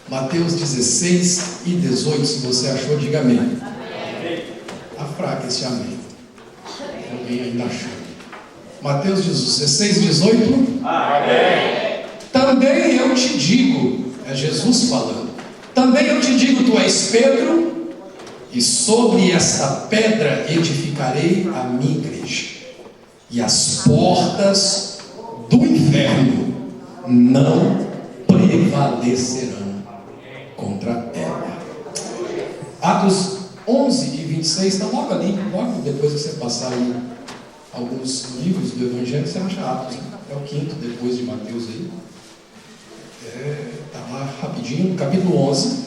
Mateus 16 e 18, se você achou, diga amém. Está fraco esse amém. Alguém ainda achou? Mateus 16 e 18. Amém. Também eu te digo, é Jesus falando, também eu te digo, tu és Pedro, e sobre esta pedra edificarei a minha igreja, e as portas do inferno não prevalecerão contra ela. Atos 11 e 26, está logo ali, logo depois que você passar aí alguns livros do Evangelho, você acha Atos, né? É o quinto depois de Mateus aí. Está lá rapidinho, capítulo 11,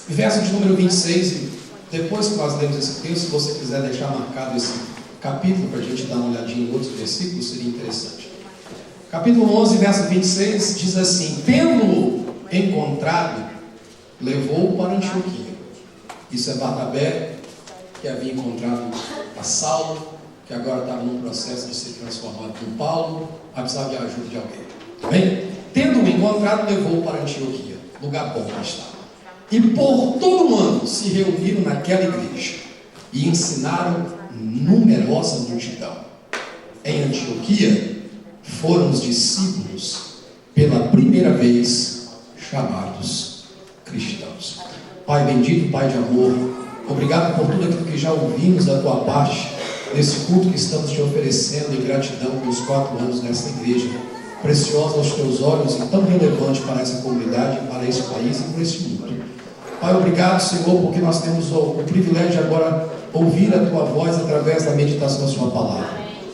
verso de número 26. E depois que nós lemos esse texto, se você quiser deixar marcado esse capítulo para a gente dar uma olhadinha em outros versículos, seria interessante. Capítulo 11, verso 26 diz assim: tendo-o encontrado, levou-o para Antioquia. Isso é Barnabé, que havia encontrado a Saulo, que agora estava num processo de ser transformado em Paulo, mas precisava de ajuda de alguém. Bem, tendo-o encontrado, levou-o para Antioquia, lugar bom que estava. E por todo o ano se reuniram naquela igreja e ensinaram numerosa multidão. Em Antioquia foram os discípulos pela primeira vez chamados cristãos. Pai bendito, Pai de amor, obrigado por tudo aquilo que já ouvimos da tua parte, nesse culto que estamos te oferecendo em gratidão pelos 4 anos nessa igreja, preciosa aos teus olhos e tão relevante para essa comunidade, para esse país e para esse mundo. Pai, obrigado, Senhor, porque nós temos o privilégio de agora ouvir a tua voz através da meditação da sua palavra.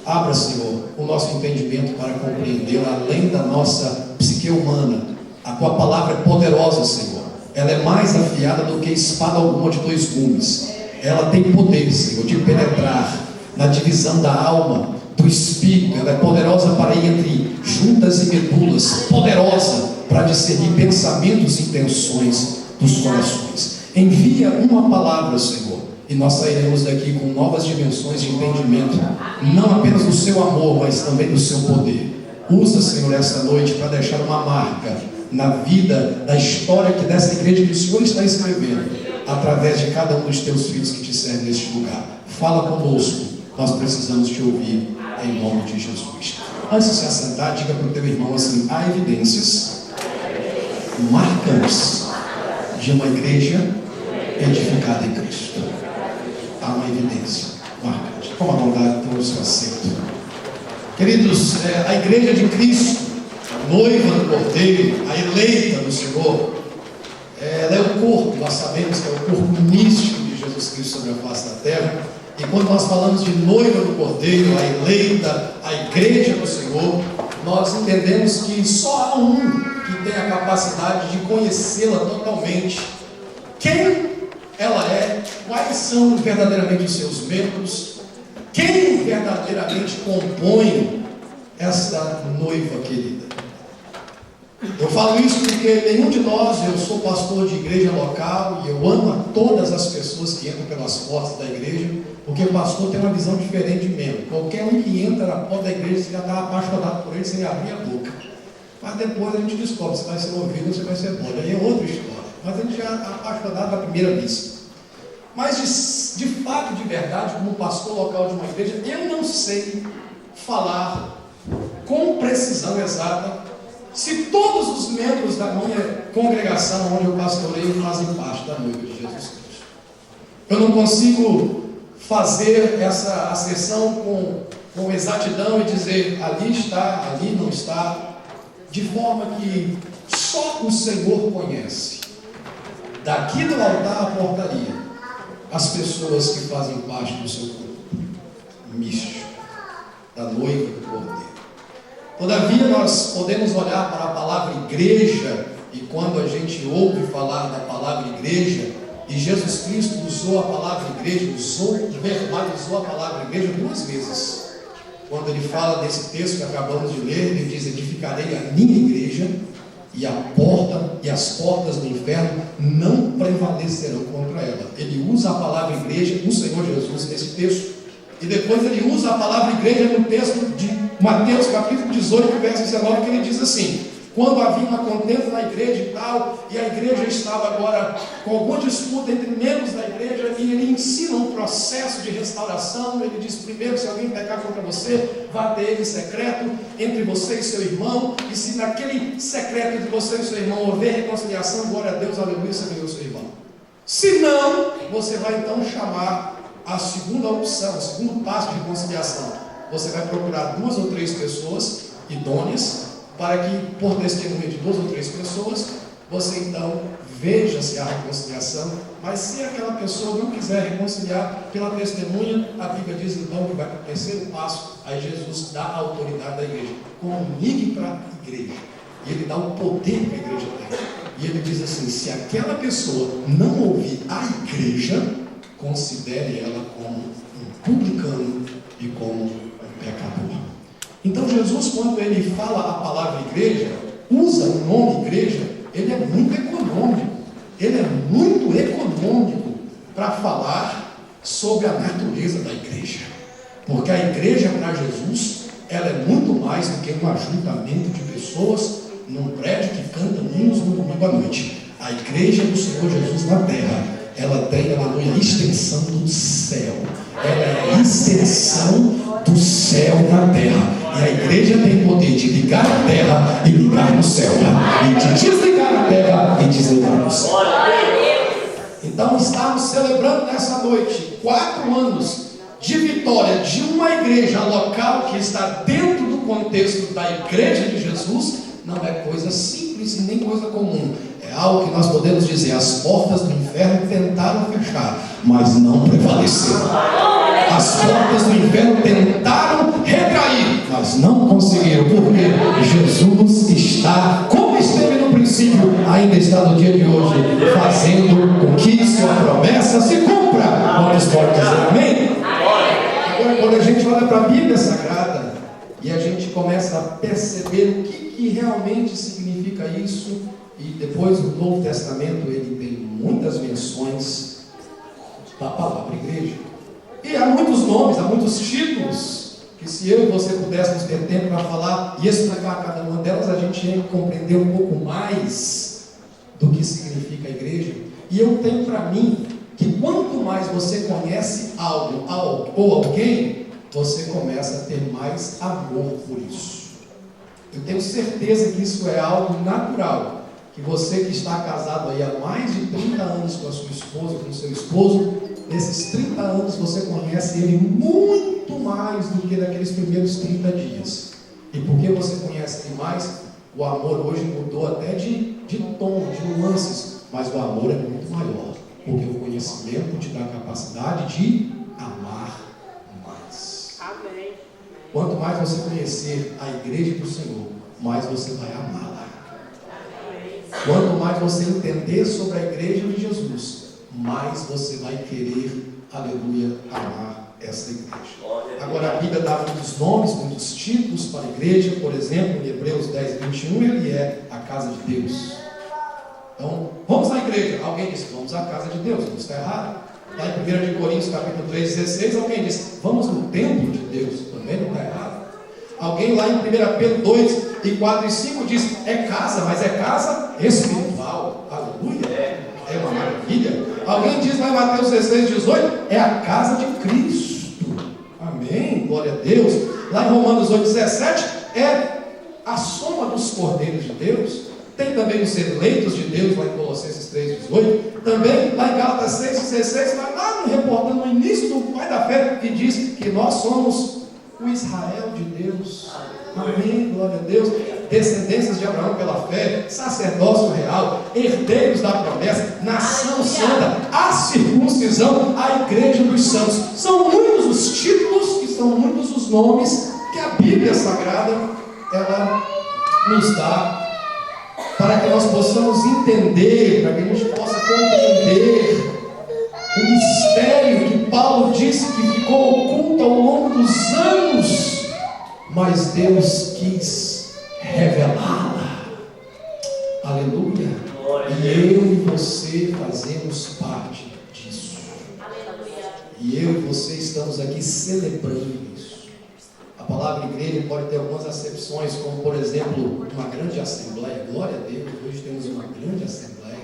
Abra, Senhor, o nosso entendimento para compreendê-la além da nossa psique humana. A tua palavra é poderosa, Senhor. Ela é mais afiada do que espada alguma de 2 gumes. Ela tem poder, Senhor, de penetrar na divisão da alma, do espírito. Ela é poderosa para ir entre juntas e medulas, poderosa para discernir pensamentos e intenções dos corações. Envia uma palavra, Senhor, e nós sairemos daqui com novas dimensões de entendimento, não apenas do seu amor, mas também do seu poder. Usa, Senhor, essa noite para deixar uma marca na vida, na história que dessa igreja que o Senhor está escrevendo, através de cada um dos teus filhos que te servem neste lugar. Fala conosco, nós precisamos te ouvir, em nome de Jesus. Antes de se assentar, diga para o teu irmão assim: há evidências marcantes de uma igreja edificada em Cristo. Há uma evidência marcante. Com a bondade, toma o seu assento. Queridos, a igreja de Cristo, a noiva do Cordeiro, a eleita do Senhor, ela é o corpo, nós sabemos que é o corpo místico de Jesus Cristo sobre a face da terra. E quando nós falamos de noiva do Cordeiro, a eleita, a igreja do Senhor, nós entendemos que só há um que tem a capacidade de conhecê-la totalmente. Quem ela é, quais são verdadeiramente os seus membros, quem verdadeiramente compõe esta noiva querida. Eu falo isso porque nenhum de nós, eu sou pastor de igreja local e eu amo a todas as pessoas que entram pelas portas da igreja, porque o pastor tem uma visão diferente de membro. Qualquer um que entra na porta da igreja, você já está apaixonado por ele sem abrir a boca. Mas depois a gente descobre se vai ser ouvido ou se vai ser bom. Aí é outra história. Mas a gente já é apaixonado à primeira vista. Mas de fato, de verdade, como pastor local de uma igreja, eu não sei falar com precisão exata se todos os membros da minha congregação onde eu pastoreio fazem parte da noiva de Jesus Cristo. Eu não consigo fazer essa asserção com exatidão e dizer ali está, ali não está, de forma que só o Senhor conhece, daqui do altar à portaria, as pessoas que fazem parte do seu corpo místico, da noiva do Cordeiro. Todavia, nós podemos olhar para a palavra igreja, e quando a gente ouve falar da palavra igreja, e Jesus Cristo usou a palavra igreja, verbalizou a palavra igreja 2 vezes. Quando ele fala desse texto que acabamos de ler, ele diz: edificarei a minha igreja, e as portas do inferno não prevalecerão contra ela. Ele usa a palavra igreja, o Senhor Jesus, nesse texto. E depois ele usa a palavra igreja no texto de Mateus capítulo 18, verso 19, que ele diz assim: quando havia uma contenda na igreja e tal, e a igreja estava agora com alguma disputa entre membros da igreja, e ele ensina um processo de restauração. Ele diz: primeiro, se alguém pecar contra você, vá até ele secreto, entre você e seu irmão, e se naquele secreto entre você e seu irmão houver reconciliação, glória a Deus, aleluia, você ganhou seu irmão. Se não, você vai então chamar a segunda opção, o segundo passo de reconciliação. Você vai procurar 2 ou 3 pessoas idôneas, para que, por testemunha de 2 ou 3 pessoas, você então veja se há reconciliação. Mas se aquela pessoa não quiser reconciliar pela testemunha, a Bíblia diz então que vai para o terceiro passo. Aí Jesus dá a autoridade da igreja: comunique para a igreja. E ele dá o poder que a igreja tem. E ele diz assim: se aquela pessoa não ouvir a igreja, considere ela como um publicano e como um pecador. Então Jesus, quando ele fala a palavra igreja, usa o nome igreja, ele é muito econômico. Ele é muito econômico para falar sobre a natureza da igreja. Porque a igreja para Jesus, ela é muito mais do que um ajuntamento de pessoas num prédio que canta hinos no domingo à noite. A igreja do Senhor Jesus na terra, ela tem, aleluia, a extensão do céu. Ela é a extensão do céu na terra. E a igreja tem poder de ligar a terra e ligar no céu, e de desligar a terra e desligar no céu. Então estamos celebrando nessa noite 4 anos de vitória de uma igreja local que está dentro do contexto da igreja de Jesus. Não é coisa simples e nem coisa comum. É algo que nós podemos dizer: as portas do inferno tentaram fechar, mas não prevaleceram. As portas do inferno tentaram recair, mas não conseguiram, porque Jesus está, como esteve no princípio, ainda está no dia de hoje, fazendo com que sua promessa se cumpra. Quantos podem dizer amém? Agora, quando a gente olha para a Bíblia Sagrada e a gente começa a perceber o que realmente significa isso, e depois o Novo Testamento ele tem muitas menções da palavra igreja. E há muitos nomes, há muitos títulos, que se eu e você pudéssemos ter tempo para falar e explicar cada uma delas, a gente ia compreender um pouco mais do que significa a igreja. E eu tenho para mim que quanto mais você conhece algo ou alguém, você começa a ter mais amor por isso. Eu tenho certeza que isso é algo natural, que você que está casado aí há mais de 30 anos com a sua esposa, com o seu esposo, nesses 30 anos você conhece ele muito mais do que naqueles primeiros 30 dias. E porque você conhece ele mais, o amor hoje mudou até de tom, de nuances, mas o amor é muito maior, porque o conhecimento te dá a capacidade de amar mais. Amém. Quanto mais você conhecer a igreja do Senhor, mais você vai amá-la. Quanto mais você entender sobre a igreja de Jesus, mais você vai querer, aleluia, amar essa igreja. Agora, a Bíblia dá muitos nomes, muitos títulos para a igreja. Por exemplo, em Hebreus 10, 21, ele é a casa de Deus. Então, vamos à igreja. Alguém diz: vamos à casa de Deus. Não está errado. Lá em 1 Coríntios capítulo 3, 16, alguém diz: vamos no templo de Deus. Também não está errado. Alguém lá em 1 Pedro 2, e 4 e 5 diz: é casa, mas é casa espiritual. Aleluia. É uma maravilha. Alguém diz lá em Mateus 16, 18, é a casa de Cristo. Amém, glória a Deus. Lá em Romanos 8, 17, é a soma dos cordeiros de Deus. Tem também os eleitos de Deus, lá em Colossenses 3, 18. Também lá em Gálatas 6, 16, vai lá reportando no início do Pai da Fé, que diz que nós somos o Israel de Deus. Amém, glória a Deus. Descendências de Abraão pela fé, sacerdócio real, herdeiros da promessa, nação santa, a circuncisão, a igreja dos santos. São muitos os títulos e são muitos os nomes que a Bíblia Sagrada ela nos dá, para que nós possamos entender, para que a gente possa compreender o mistério que Paulo disse que ficou oculto ao longo dos anos, mas Deus quis revelá-la. Aleluia. E eu e você fazemos parte disso. E eu e você estamos aqui celebrando isso. A palavra igreja pode ter algumas acepções, como por exemplo, uma grande assembleia. Glória a Deus, hoje temos uma grande assembleia.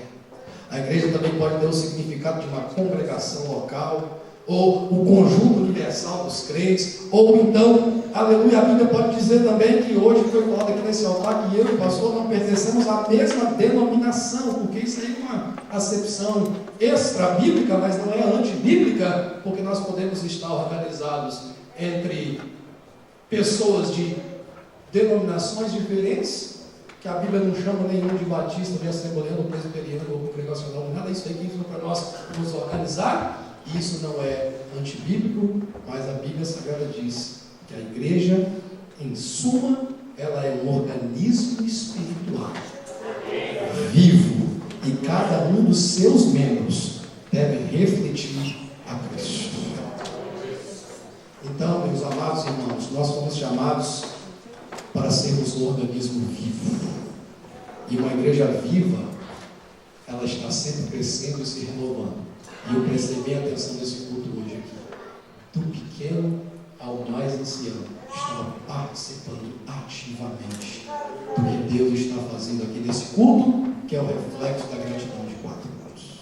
A igreja também pode ter o significado de uma congregação local, ou o conjunto universal dos crentes, ou então, aleluia, a Bíblia pode dizer também que hoje foi falado aqui nesse altar que eu e o pastor não pertencemos à mesma denominação, porque isso aí é uma acepção extra-bíblica, mas não é antibíblica, porque nós podemos estar organizados entre pessoas de denominações diferentes, que a Bíblia não chama nenhum de batista, nem assembleano, presbiteriano ou congregacional, nada disso aqui para nós nos organizar. Isso não é antibíblico, mas a Bíblia Sagrada diz que a igreja, em suma, ela é um organismo espiritual, vivo, e cada um dos seus membros deve refletir a Cristo. Então, meus amados irmãos, nós fomos chamados para sermos um organismo vivo. E uma igreja viva, ela está sempre crescendo e se renovando. E eu prestei bem atenção nesse culto hoje aqui. Do pequeno ao mais ancião, estava participando ativamente do que Deus está fazendo aqui nesse culto, que é o reflexo da gratidão de 4 anos.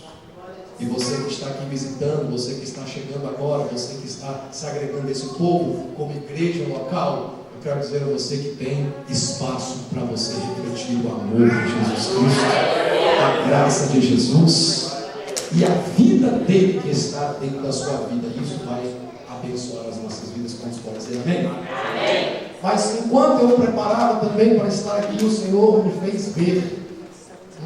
E você que está aqui visitando, você que está chegando agora, você que está se agregando a esse povo como igreja local, eu quero dizer a você que tem espaço para você refletir o amor de Jesus Cristo, a graça de Jesus e a vida dele que está dentro da sua vida. Isso vai abençoar as nossas vidas, como pode dizer amém? Amém? Mas enquanto eu preparava também para estar aqui, o Senhor me fez ver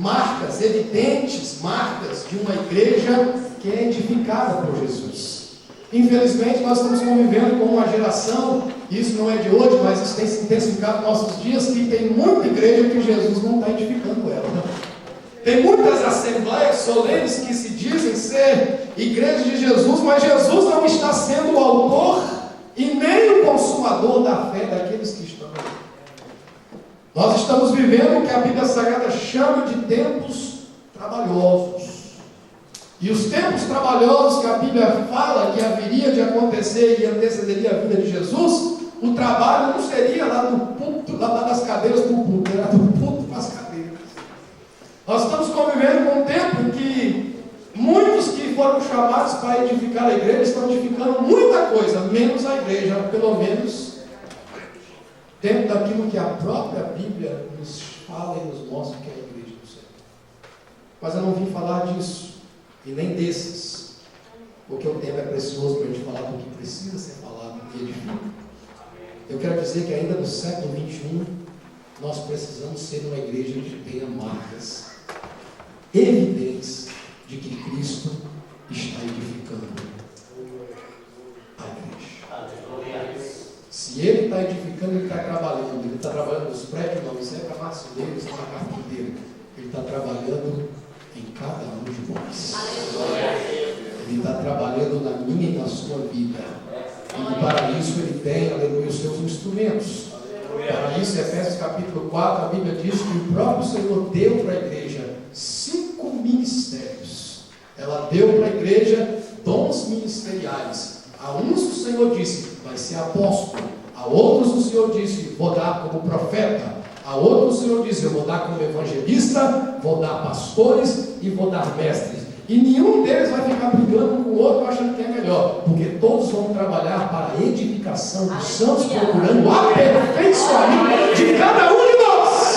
marcas evidentes, marcas de uma igreja que é edificada por Jesus. Infelizmente nós estamos convivendo com uma geração, isso não é de hoje, mas isso tem se intensificado nos nossos dias, que tem muita igreja que Jesus não está edificando ela. Tem muitas assembleias solenes que se dizem ser igreja de Jesus, mas Jesus não está sendo o autor e nem o consumador da fé daqueles que estão ali. Nós estamos vivendo o que a Bíblia Sagrada chama de tempos trabalhosos. E os tempos trabalhosos que a Bíblia fala que haveria de acontecer e antecederia a vida de Jesus, o trabalho não seria lá do púlpito, lá das cadeiras para o púlpito, era do púlpito para as cadeiras. Nós estamos convivendo com um tempo em que muitos que foram chamados para edificar a igreja estão edificando muita coisa, menos a igreja, pelo menos dentro daquilo que a própria Bíblia nos fala e nos mostra que é a igreja do Senhor. Mas eu não vim falar disso, e nem desses, porque o tempo é precioso para a gente falar do que precisa ser falado e edifica. Eu quero dizer que ainda no século XXI, nós precisamos ser uma igreja que tenha marcas evidentes de que Cristo está edificando a igreja. Se Ele está edificando, Ele está trabalhando. Ele está trabalhando nos prédios, não, isso é para marceneiro, isso é para carpinteiro. Ele está trabalhando em cada um de nós. Ele está trabalhando na minha e na sua vida. E para isso Ele tem, aleluia, os seus instrumentos. Para isso, Efésios capítulo 4, a Bíblia diz que o próprio Senhor deu para a igreja 5 ministérios. Ela deu para a igreja dons ministeriais. A uns o Senhor disse, vai ser apóstolo. A outros o Senhor disse, vou dar como profeta. A outros o Senhor disse, eu vou dar como evangelista, vou dar pastores e vou dar mestres. E nenhum deles vai ficar brigando com o outro achando que é melhor, porque todos vão trabalhar para a edificação dos santos, procurando o aperfeiçoamento de cada um de nós.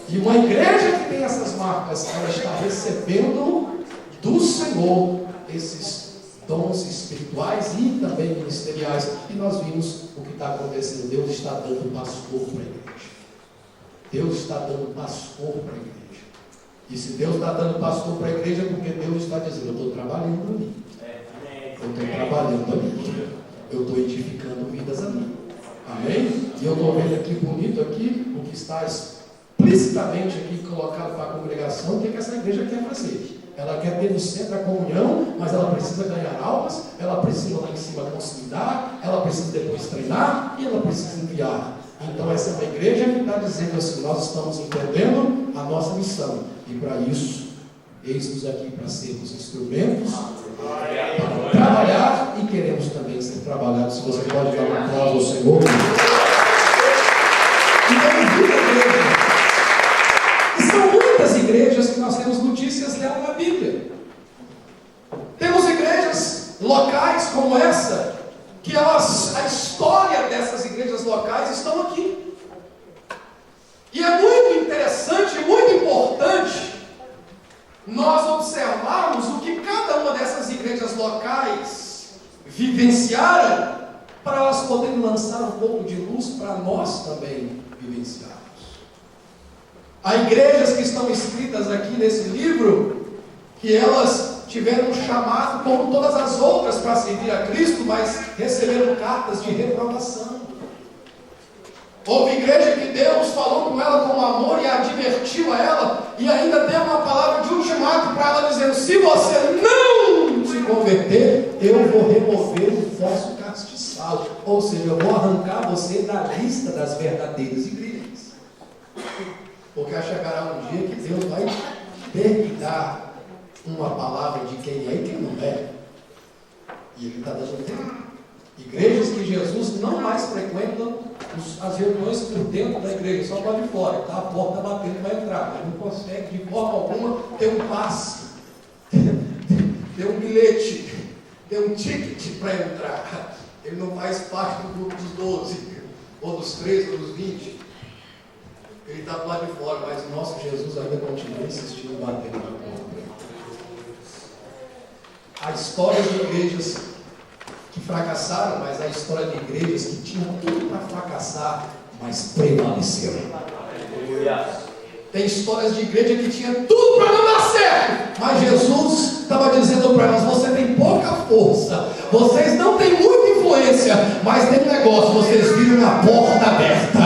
E uma igreja que tem essas marcas, ela está recebendo do Senhor esses dons espirituais e também ministeriais. E nós vimos o que está acontecendo. Deus está dando pastor para a igreja. Deus está dando pastor para a igreja. E se Deus está dando pastor para a igreja, é porque Deus está dizendo, eu estou trabalhando ali. Eu estou trabalhando ali. Eu estou edificando vidas ali. Amém? E eu estou vendo aqui bonito aqui, o que está explicitamente aqui colocado para a congregação, o que essa igreja quer fazer. Ela quer ter no centro a comunhão, mas ela precisa ganhar almas, ela precisa lá em cima consolidar, ela precisa depois treinar e ela precisa enviar. Então essa é uma igreja que está dizendo assim, nós estamos entendendo a nossa missão. E para isso, eis-nos aqui para sermos instrumentos, para trabalhar e queremos também ser trabalhado. Se você pode dar um aplauso ao Senhor. Então, igreja. E são muitas igrejas que nós temos notícias dela na Bíblia. Temos igrejas locais como essa, que a história dessas igrejas locais estão aqui. E é muito interessante, muito importante nós observarmos o que cada uma dessas igrejas locais vivenciaram, para elas poderem lançar um pouco de luz para nós também vivenciarmos. Há igrejas que estão escritas aqui nesse livro, que elas tiveram um chamado como todas as outras para servir a Cristo, mas receberam cartas de reprovação. Houve igreja que Deus falou com ela com amor e advertiu a ela, e ainda deu uma palavra de ultimato para ela, dizendo: se você não se converter, eu vou remover o vosso castiçal. Ou seja, eu vou arrancar você da lista das verdadeiras igrejas. Porque chegará um dia que Deus vai ter que dar uma palavra de quem é e quem não é. E Ele está dando tempo. Igrejas que Jesus não mais frequenta as reuniões por dentro da igreja, só pode ir fora, está a porta batendo para entrar, mas não consegue de forma alguma ter um passe, ter um bilhete, ter um ticket para entrar. Ele não faz parte do grupo dos 12, ou dos 13, ou dos 20. Ele está do lado de fora, mas o nosso Jesus ainda continua insistindo, batendo na porta. Há histórias de igrejas que fracassaram, mas há história de igrejas que tinham tudo para fracassar, mas prevaleceram. Tem histórias de igreja que tinha tudo para não dar certo, mas Jesus estava dizendo para elas: você tem pouca força, vocês não têm muita influência, mas tem um negócio, vocês viram a porta aberta,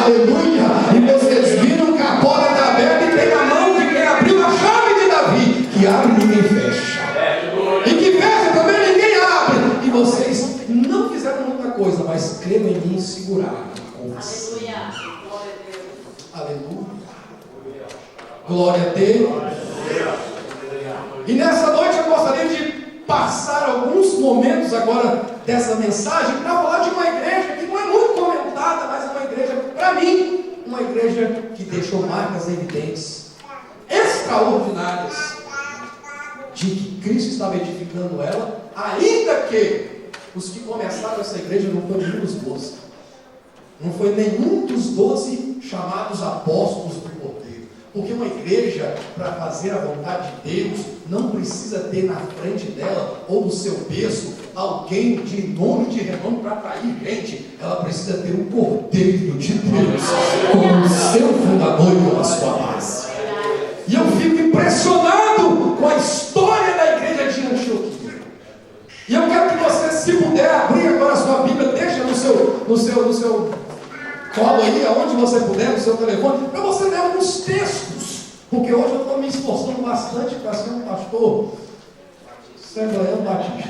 aleluia, e vocês viram que a porta está aberta e tem na mão de quem abriu a chave de Davi, que abre e ninguém fecha, e que fecha também ninguém abre, e vocês não fizeram muita coisa, mas creram em mim e seguraram com você. Aleluia. Glória a Deus. E nessa noite eu gostaria de passar alguns momentos agora dessa mensagem para falar de uma igreja que não é muito comentada, mas é uma igreja, para mim, uma igreja que deixou marcas evidentes, extraordinárias, de que Cristo estava edificando ela, ainda que os que começaram essa igreja não foram nenhum dos 12. Não foi nenhum dos 12 chamados apóstolos do Cordeiro. Porque uma igreja, para fazer a vontade de Deus, não precisa ter na frente dela, ou no seu berço, alguém de nome de renome para atrair gente. Ela precisa ter o Cordeiro de Deus como seu fundador e como a sua base. E eu fico impressionado com a história da igreja de Antioquia. E eu quero que você, se puder, abrir agora a sua Bíblia, deixa no seu colo aí, aonde você puder, no seu telefone, para você ler alguns textos, porque hoje eu estou me esforçando bastante para ser um pastor assembleano batista.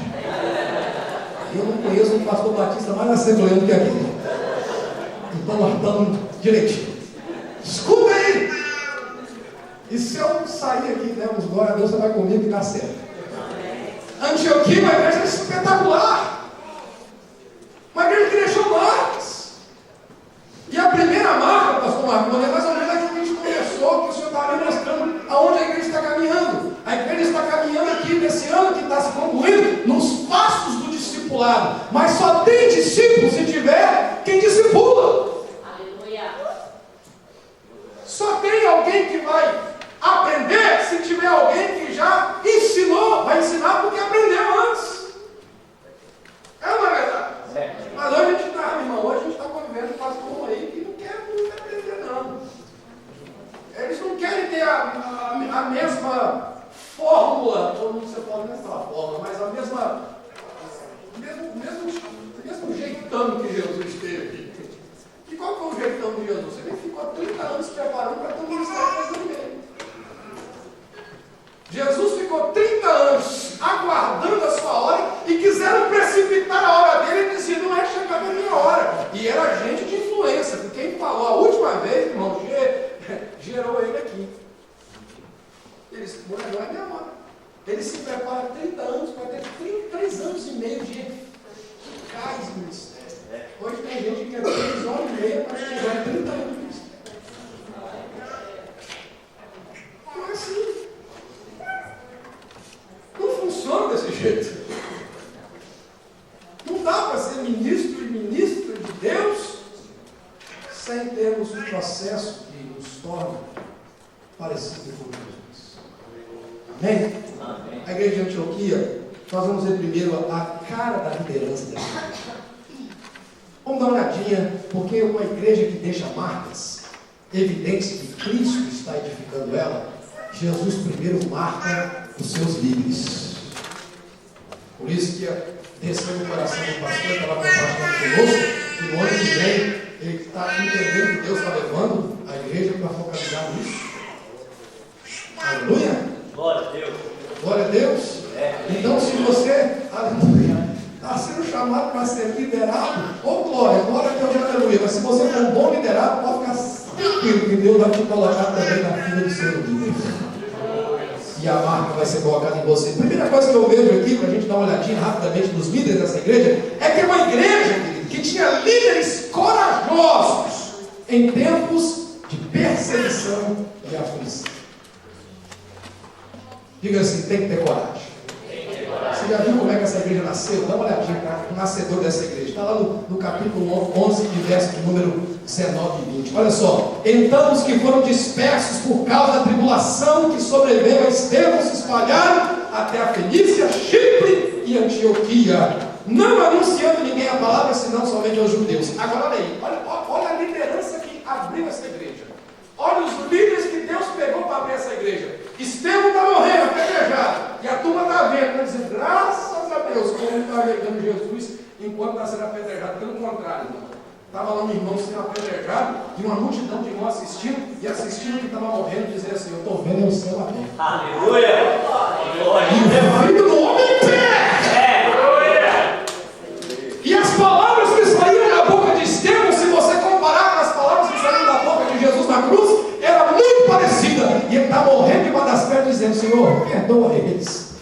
Eu não conheço um pastor batista mais assembleano que aquele. Então nós estamos direitinho. Escuta aí! E se eu sair aqui, demos glória a Deus, você vai comigo e dá certo. Antioquia, uma igreja espetacular, uma igreja que deixou marcas. E a primeira marca, pastor Marcos, é mais ou menos aquilo que a gente começou, que o senhor estava me mostrando aonde a igreja está caminhando. A igreja está caminhando aqui nesse ano que está se concluindo, nos passos do discipulado. Mas só tem discípulo se tiver quem discipula. Aleluia. Só tem alguém que vai aprender se tiver alguém que já ensinou, vai ensinar porque aprendeu antes. É uma verdade. Mas hoje a gente está, meu irmão, hoje a gente está convivendo com pastor aí que não quer muito aprender, não. Eles não querem ter a mesma fórmula, ou não você pode nem falar fórmula, mas o mesmo jeitão que Jesus teve. E qual foi o jeitão de Jesus? Ele ficou 30 anos se preparando para ter um ministério mais ninguém. Jesus ficou 30 anos aguardando a sua hora e quiseram precipitar a hora dele e diziam: não é chegada a minha hora. E era gente de influência, porque quem falou a última vez, irmão, gerou ele aqui. Ele disse: não é minha hora. Ele se prepara 30 anos para ter 3 anos e meio de eficaz ministério. Hoje tem gente que quer 3 horas e meia para chegar 30 anos de ministério. Não é assim. Não funciona desse jeito. Não dá para ser ministro e ministra de Deus sem termos um processo que nos torne parecido com Jesus. Amém? Amém? A igreja de Antioquia, nós vamos ver primeiro a cara da liderança da igreja. Vamos dar uma olhadinha, porque uma igreja que deixa marcas, evidência que Cristo está edificando ela, Jesus primeiro marca os seus líderes. Por isso que desceu no coração do pastor, estava compartilhando conosco, que no ano que vem ele está entendendo que Deus está levando a igreja para focalizar nisso. Aleluia! Glória a Deus! Glória a Deus! Então, se você, aleluia, está sendo chamado para ser liderado, ou glória a Deus, aleluia. Mas se você for um bom liderado, pode ficar tranquilo que Deus vai te colocar também na fila do seu líder. E a marca vai ser colocada em você. Primeira coisa que eu vejo aqui, para a gente dar uma olhadinha rapidamente nos líderes dessa igreja, é que é uma igreja, querido, que tinha líderes corajosos em tempos de perseguição e aflição. Diga assim, tem que ter coragem. Você já viu como é que essa igreja nasceu? Dá uma olhadinha para o nascedor dessa igreja. Está lá no capítulo 11, verso de número 19 e 20. Olha só. Então os que foram dispersos por causa da tribulação que sobreveio a Estevão se espalharam até a Fenícia, Chipre e Antioquia, não anunciando ninguém a palavra, senão somente aos judeus. Agora olha aí. Olha a liderança que abriu essa igreja. Olha os líderes que Deus pegou para abrir essa igreja. Estevão está morrendo, apedrejado. E a turma está vendo, está dizendo, graças a Deus, como ele está regando Jesus enquanto está sendo apedrejado. Pelo contrário, estava lá um irmão sendo apedrejado e uma multidão de irmãos assistindo, e assistindo que estava morrendo, dizendo assim, eu estou vendo o céu aberto. Aleluia! E o filho do homem em pé! Aleluia! E as palavras que saíram da boca de Estevão, se você comparar com as palavras que saíram da boca de Jesus na cruz, era muito parecida. E ele está morrendo debaixo das pedras, dizendo, Senhor, perdoa eles.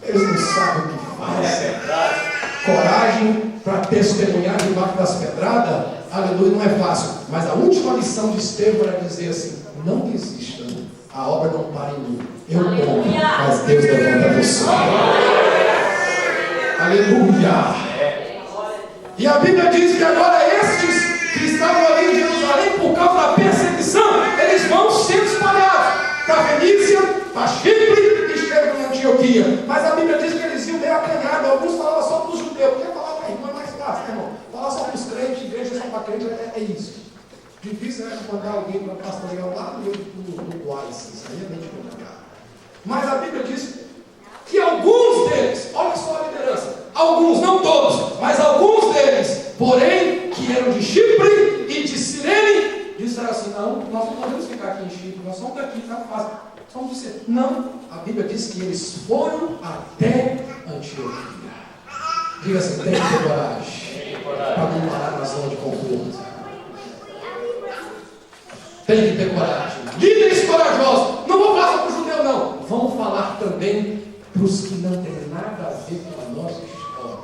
Eles não sabem o que fazem. Coragem para testemunhar debaixo das pedradas, aleluia, não é fácil. Mas a última lição de Estevão era dizer assim, não desista, a obra não para em mim. Eu tomo, mas Deus levanta você. Aleluia. E a Bíblia diz que agora estes que estavam ali em Jerusalém, por causa da perseguição, eles vão ser espalhados para a Fenícia, para Chipre e chegam em Antioquia. Mas a Bíblia diz que eles iam meio acanhados. Alguns falavam só para os judeus. Quer falar para a irmã é mais fácil, né, irmão? Falar só para os crentes, igreja só para crentes, é isso. Difícil é mandar alguém para pastorear lá no meio do Guais. Isso aí é bem complicado. Mas a Bíblia diz que alguns deles, olha só a liderança, alguns, não todos, mas alguns deles, porém, que eram de Chipre e de Cirene, disseram assim, não, nós não podemos ficar aqui em Chipre, nós somos daqui, tá fácil, somos de Cirene. Não, a Bíblia diz que eles foram até Antioquia. Diga assim, tem que ter coragem, para não parar na zona de conforto. Tem que ter coragem. Líderes corajosos, não vou falar só para o judeu não, vamos falar também para os que não têm nada a ver com a nossa história.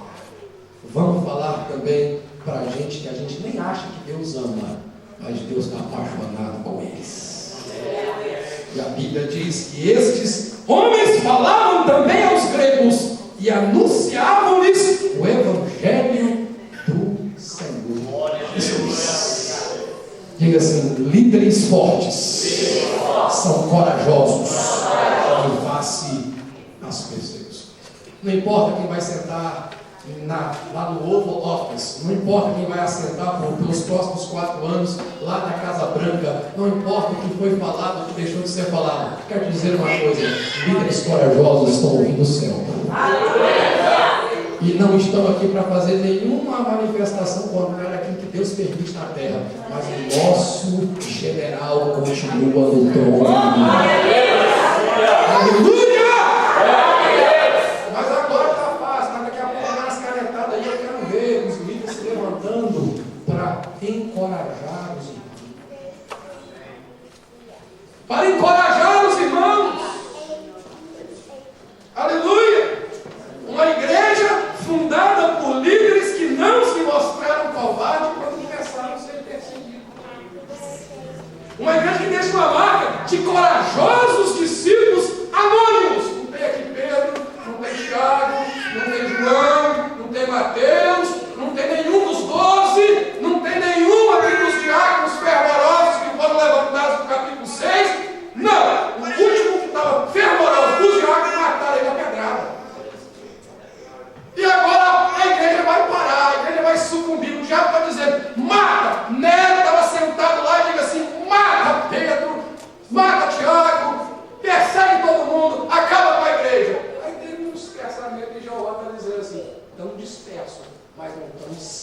Vamos falar também para a gente que a gente nem acha que Deus ama, mas Deus está apaixonado com eles. E a Bíblia diz que estes homens falavam também aos gregos e anunciavam-lhes o Evangelho do Senhor Jesus. Diga assim, líderes fortes são corajosos em face às perseguições. Não importa quem vai sentar lá no Oval Office, não importa quem vai assentar pelos próximos 4 anos lá na Casa Branca, não importa o que foi falado, o que deixou de ser falado. Quero dizer uma coisa, líderes corajosos estão ouvindo o céu. E não estão aqui para fazer nenhuma manifestação contrária àquilo que Deus permite na terra, mas o nosso general continua no trono. Aleluia! Mas agora está fácil, mas daqui a pouco dá umas canetadas aí, eu quero ver os líderes se levantando para encorajar os irmãos. Para encorajar os irmãos. Aleluia! Uma igreja fundada por líderes que não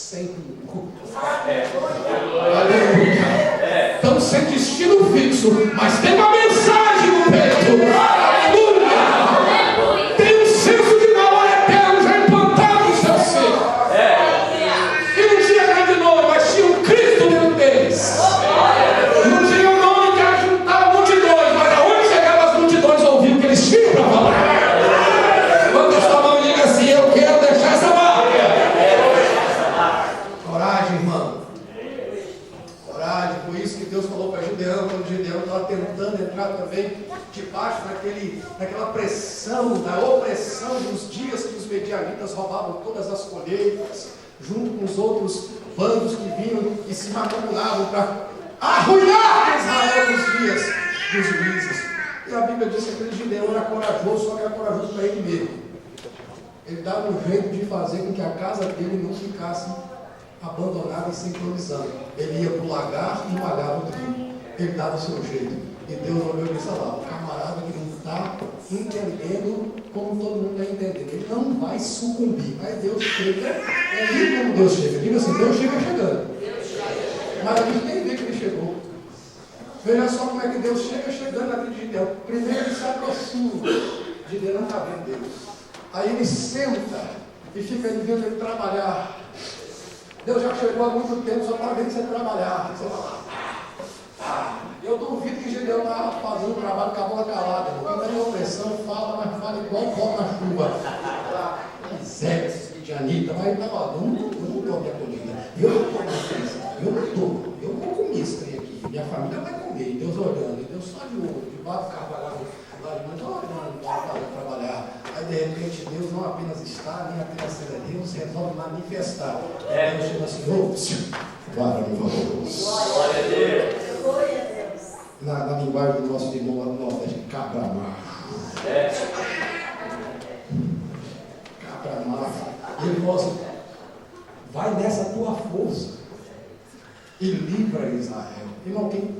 sem rumo. Aleluia. Estão sem destino fixo, mas tem uma mensagem no peito. Aleluia. Tem um senso de valor eterno já implantado no seu ser. E não tinha grande nome, mas tinha um Cristo dentro deles. Não tinha um nome que ajuntava multidões, mas aonde chegavam as multidões ouviam o que eles tinham para falar. Quando sua mão diga assim, eu quero deixar essa marca. Coragem, irmão. Coragem. Foi isso que Deus falou para Gideão, quando Gideão estava tentando entrar também debaixo daquela pressão, da opressão dos dias que os medianitas roubavam todas as colheitas, junto com os outros bandos que vinham e se manipulavam para arruinar Israel nos dias dos juízes. E a Bíblia diz que aquele Gideão era corajoso, só que era corajoso para ele mesmo. Ele dava um jeito de fazer com que a casa dele não ficasse abandonada e sincronizando. Ele ia para o lagar e malhava o trigo. Ele dava o seu jeito. E Deus olhou e disse: lá, o camarada que não está entendendo como todo mundo está entendendo. Ele não vai sucumbir. Aí Deus chega. É aí como Deus chega. Diga assim: Deus chega chegando. Mas a gente nem vê que ele chegou. Veja só como é que Deus chega chegando naquele Gideão. Primeiro ele se aproxima. Gideão não está vendo Deus. Aí ele senta e fica ali vendo ele trabalhar. Deus já chegou há muito tempo, só está vendo você trabalhar. Você fala, eu duvido que Gideão está fazendo um trabalho com a bola calada. Quem está em opressão fala, mas fala igual pó na chuva. Miséria, esses Midianitas, mas ele está falando, eu não dou a minha comida. Eu não estou na crise, eu não estou. Eu vou comer esse trem aqui. Minha família vai comer. E Deus olhando, e Deus só de olho, debaixo do carro lá de manhã, olhando para trabalhar. Aí de repente Deus não apenas está, nem apenas será, Deus resolve manifestar. Deus chega assim, guarda no valor. Glória a Deus. Na linguagem do nosso irmão lá no Nordeste, cabra macho. Cabra macho. E ele fala assim, vai nessa tua força e livra Israel. Irmão, quem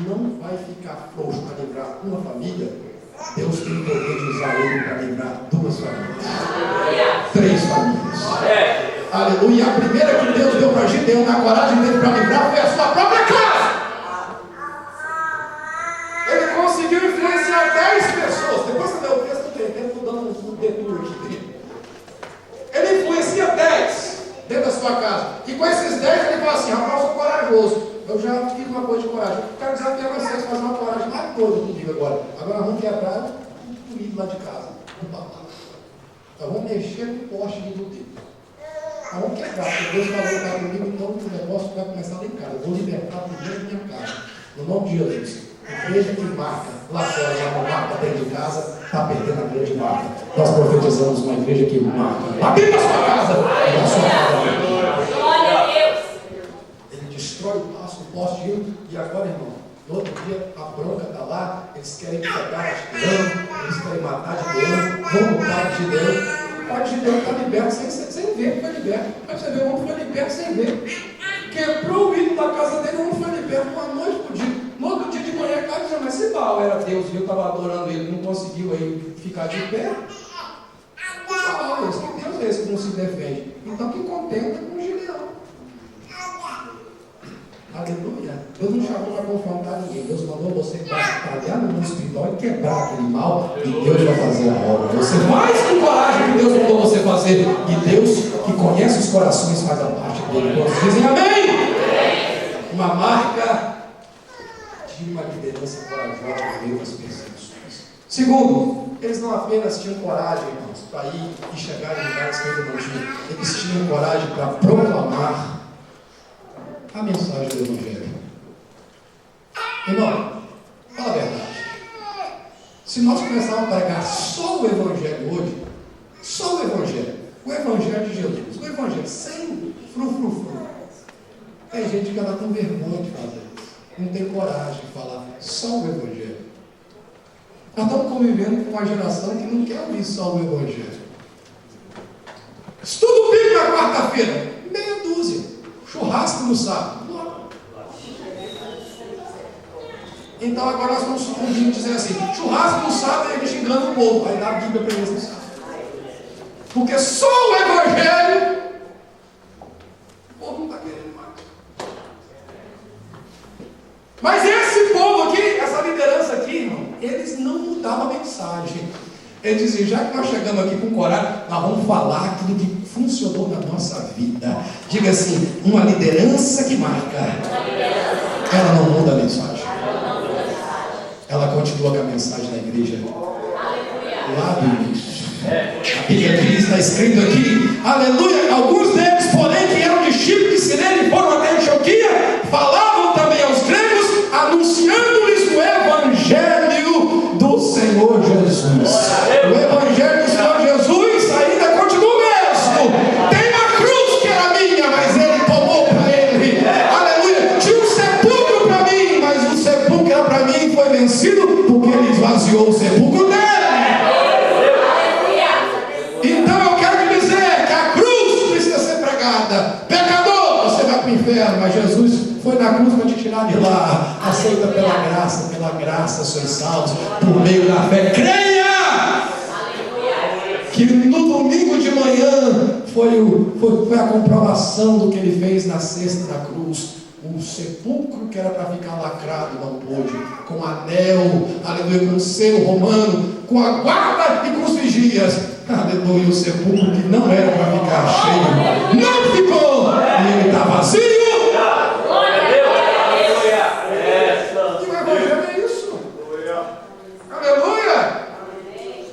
não vai ficar frouxo para livrar uma família, Deus tem poder de usar ele para livrar 2 famílias, 3 famílias. Aleluia. A primeira que Deus deu para Gideão, na coragem dele para livrar, foi a sua própria casa. Ele conseguiu influenciar 10 pessoas. Depois que eu o texto, eu estou dando um detour aqui. Ele influencia 10 dentro da sua casa. E com esses 10 ele fala assim, rapaz, eu sou corajoso. Eu já fiz uma coisa de coragem. Eu quero desafiar vocês a fazer uma coragem mais toda comigo agora. Agora vamos quebrar o vidro lá de casa. Então vamos mexer no poste de Deus. Vamos quebrar. Porque Deus falou que comigo, então o negócio vai começar lá em casa. Eu vou libertar primeiro minha casa. No nome de Jesus. Igreja que marca lá fora, já não marca dentro de casa, está perdendo a grande marca. Nós profetizamos uma igreja que marca lá dentro da sua casa. Na sua casa. Glória a Deus. Ele destrói o poste e agora, irmão, no outro dia a bronca está lá, eles querem pegar Gideão, eles querem matar Gideão, vão lutar de Gideão. O pai de Gideão está liberto sem ver que foi liberto. Mas você vê, o homem foi liberto sem ver. Quebrou o hino da casa dele, o homem foi liberto uma noite por dia. No outro dia de manhã, ele estava dizendo, mas se Baal era Deus e eu estava adorando ele, não conseguiu aí ficar de pé. Baal, que Deus é esse que não se defende? Então que contenta com Gideão. Aleluia. Deus não chamou para confrontar ninguém. Deus mandou você batalhar no mundo espiritual e quebrar aquele mal. E Deus vai fazer a obra. Você mais com coragem que Deus mandou você fazer. E Deus, que conhece os corações, faz a parte dele. Todos dizem amém. Uma marca de uma liderança corajosa no meio das perseguições. Segundo, eles não apenas tinham coragem, irmãos, para ir e chegar em lugares que ainda não tinham. Eles tinham coragem para proclamar a mensagem do Evangelho. Irmão, fala a verdade. Se nós começarmos a pregar só o Evangelho hoje, só o Evangelho de Jesus, o Evangelho sem frufru, tem gente que ela tem vergonha de fazer isso, não tem coragem de falar só o Evangelho. Nós estamos convivendo com uma geração que não quer ouvir só o Evangelho. Estudo bíblico na quarta-feira, meia dúzia. Churrasco no sábado. Então agora nós estamos sucumbindo dizendo assim, churrasco no sábado e a gente engana o povo. Aí dá a Bíblia para eles no sábado. Porque só o Evangelho Mas esse povo aqui, essa liderança aqui, irmão, eles não mudavam a mensagem. Eles diziam, já que nós chegamos aqui com coragem, nós vamos falar aquilo que funcionou na nossa vida. Diga assim, uma liderança que marca, ela não muda a mensagem. Ela continua com a mensagem da igreja lá do início. A Bíblia diz, está escrito aqui, aleluia, alguns deles, porém, que eram de Chipre, de Cirene e foram até Antioquia, falavam também aos gregos, anunciando-lhes o evangelho do Senhor Jesus. O evangelho do Senhor Jesus ainda continua o mesmo. Tem uma cruz que era minha, mas ele tomou para ele. Aleluia. Tinha um sepulcro para mim, mas o sepulcro que era para mim foi vencido porque ele esvaziou o sepulcro dele. Então eu quero te dizer que a cruz precisa ser pregada. Pecador, você vai para o inferno, mas Jesus foi na cruz para te tirar de lá. Aceita pela graça sois salvos por meio da fé. Creia! Que no domingo de manhã foi a comprovação do que ele fez na sexta na cruz. O sepulcro que era para ficar lacrado não pôde, com anel, aleluia, com o selo romano, com a guarda e com os vigias, aleluia, o sepulcro que não era para ficar cheio, não ficou, e ele está vazio. E o evangelho é isso, aleluia.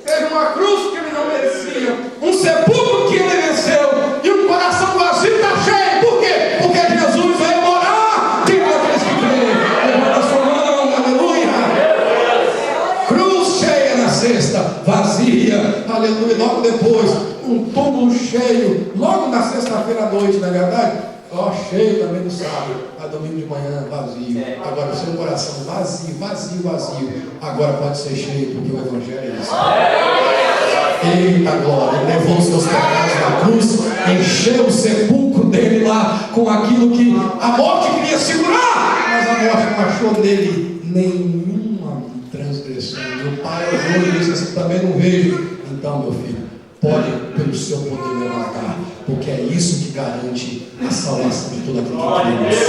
Teve uma cruz que ele não merecia, um sepulcro que ele venceu, e um coração vazio está cheio. Por quê? Porque Jesus veio morar dentro daqueles que creem. Levanta a sua mão, aleluia. Cruz cheia na sexta, vazia, aleluia. Logo depois, um túmulo cheio, logo na sexta-feira à noite, não é verdade? Cheio também no sábado, a domingo de manhã, vazio. Agora o seu coração vazio. Agora pode ser cheio, porque o evangelho é isso. Eita glória, ele levou os seus pecados na cruz, encheu o sepulcro dele lá com aquilo que a morte queria segurar, mas a morte não achou nele nenhuma transgressão. E o pai olhou e disse assim, também não vejo. Então, meu filho, pode pelo seu poder levantar, porque é isso que garante a salvação de todo aquele que crê.